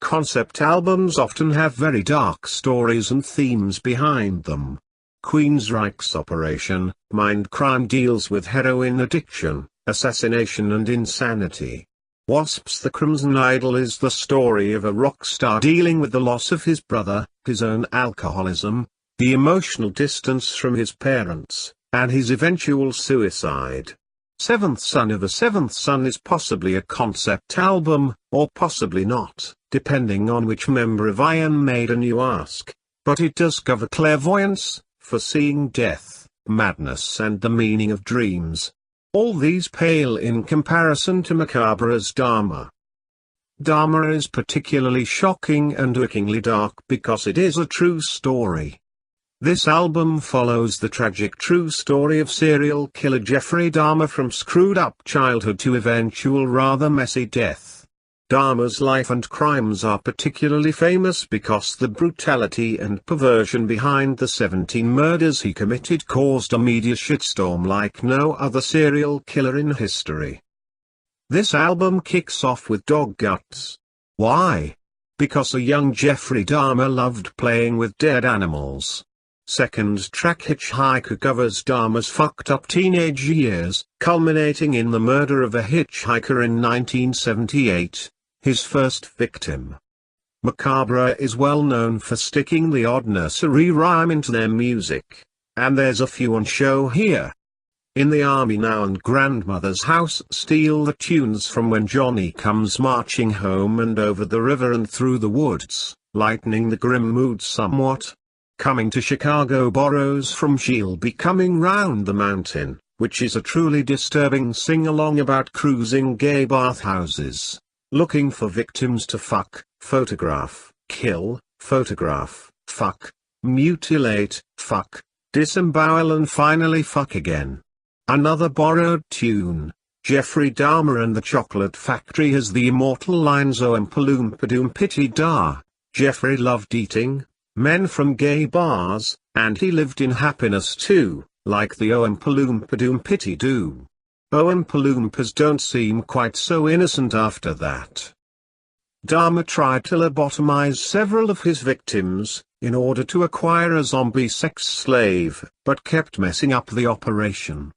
concept albums often have very dark stories and themes behind them. Queensryche's Operation Mindcrime deals with heroin addiction, assassination and insanity. Wasp's The Crimson Idol is the story of a rock star dealing with the loss of his brother, his own alcoholism, the emotional distance from his parents, and his eventual suicide. Seventh Son of a Seventh Son is possibly a concept album, or possibly not, depending on which member of Iron Maiden you ask, but it does cover clairvoyance, foreseeing death, madness and the meaning of dreams. All these pale in comparison to Macabre's Dahmer. Dahmer is particularly shocking and wickedly dark because it is a true story. This album follows the tragic true story of serial killer Jeffrey Dahmer from screwed-up childhood to eventual rather messy death. Dahmer's life and crimes are particularly famous because the brutality and perversion behind the 17 murders he committed caused a media shitstorm like no other serial killer in history. This album kicks off with Dog Guts. Why? Because a young Jeffrey Dahmer loved playing with dead animals. Second track Hitchhiker covers Dahmer's fucked up teenage years, culminating in the murder of a hitchhiker in 1978. His first victim. Macabre is well known for sticking the odd nursery rhyme into their music, and there's a few on show here. In the Army Now and Grandmother's House steal the tunes from When Johnny Comes Marching Home and Over the River and Through the Woods, lightening the grim mood somewhat. Coming to Chicago borrows from She'll Be Coming Round the Mountain, which is a truly disturbing sing-along about cruising gay bathhouses. Looking for victims to fuck, photograph, kill, photograph, fuck, mutilate, fuck, disembowel and finally fuck again. Another borrowed tune, Jeffrey Dahmer and the Chocolate Factory has the immortal lines Oompa Loompa Doompity Da, Jeffrey loved eating, men from gay bars, and he lived in happiness too, like the Oompa Loompa Doompity Doo. Oompa Loompas don't seem quite so innocent after that. Dahmer tried to lobotomize several of his victims, in order to acquire a zombie sex slave, but kept messing up the operation.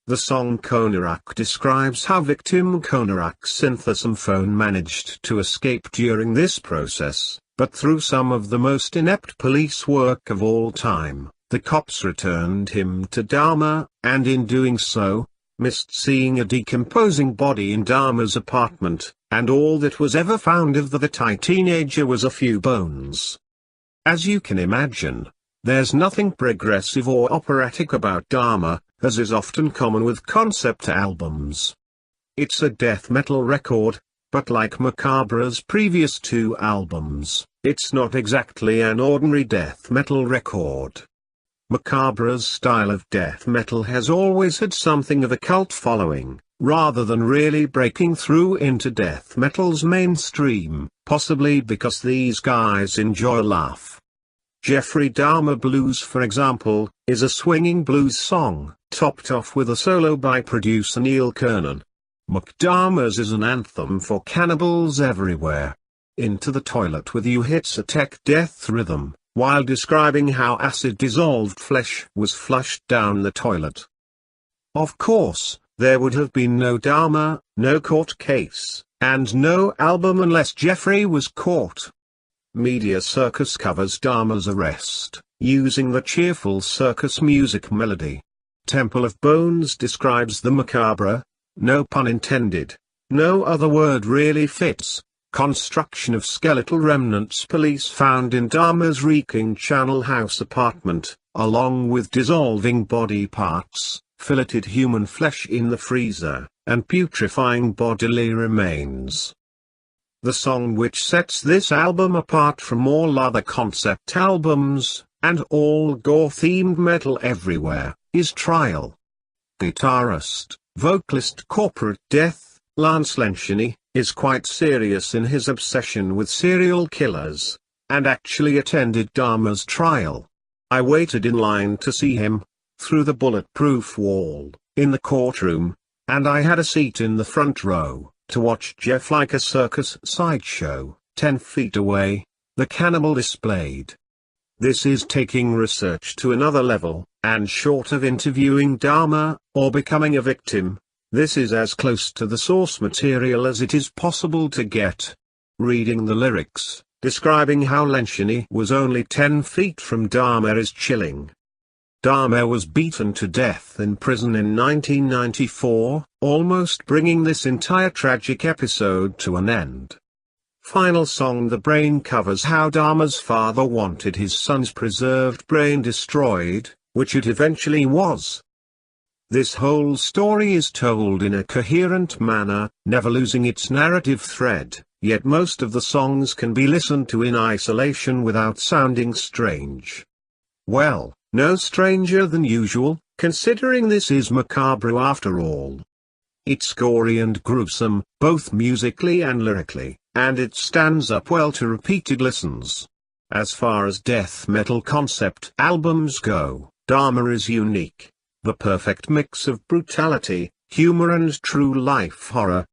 The song Konarak describes how victim Konarak's synthesome managed to escape during this process, but through some of the most inept police work of all time, the cops returned him to Dahmer, and in doing so, missed seeing a decomposing body in Dahmer's apartment, and all that was ever found of the teenager was a few bones. As you can imagine, there's nothing progressive or operatic about Dahmer, as is often common with concept albums. It's a death metal record, but like Macabre's previous two albums, it's not exactly an ordinary death metal record. Macabre's style of death metal has always had something of a cult following, rather than really breaking through into death metal's mainstream, possibly because these guys enjoy laugh. Jeffrey Dahmer Blues, for example, is a swinging blues song, topped off with a solo by producer Neil Kernan. Macdahmer's is an anthem for cannibals everywhere. Into the Toilet with You hits a tech death rhythm, while describing how acid-dissolved flesh was flushed down the toilet. Of course, there would have been no Dahmer, no court case, and no album unless Jeffrey was caught. Media Circus covers Dahmer's arrest, using the cheerful circus music melody. Temple of Bones describes the macabre, no pun intended, no other word really fits, construction of skeletal remnants police found in Dahmer's reeking Channel House apartment, along with dissolving body parts, filleted human flesh in the freezer, and putrefying bodily remains. The song which sets this album apart from all other concept albums, and all gore-themed metal everywhere, is Trial. Guitarist, vocalist Corporate Death, Lance Lencheny, is quite serious in his obsession with serial killers, and actually attended Dahmer's trial. I waited in line to see him, through the bulletproof wall, in the courtroom, and I had a seat in the front row, to watch Jeff like a circus sideshow, 10 feet away, the cannibal displayed. This is taking research to another level, and short of interviewing Dahmer, or becoming a victim, this is as close to the source material as it is possible to get. Reading the lyrics, describing how Lenshini was only 10 feet from Dahmer is chilling. Dahmer was beaten to death in prison in 1994, almost bringing this entire tragic episode to an end. Final song. The brain covers how Dahmer's father wanted his son's preserved brain destroyed, which it eventually was. This whole story is told in a coherent manner, never losing its narrative thread, yet most of the songs can be listened to in isolation without sounding strange. Well, no stranger than usual, considering this is Macabre after all. It's gory and gruesome, both musically and lyrically, and it stands up well to repeated listens. As far as death metal concept albums go, Dahmer is unique. The perfect mix of brutality, humor and true life horror,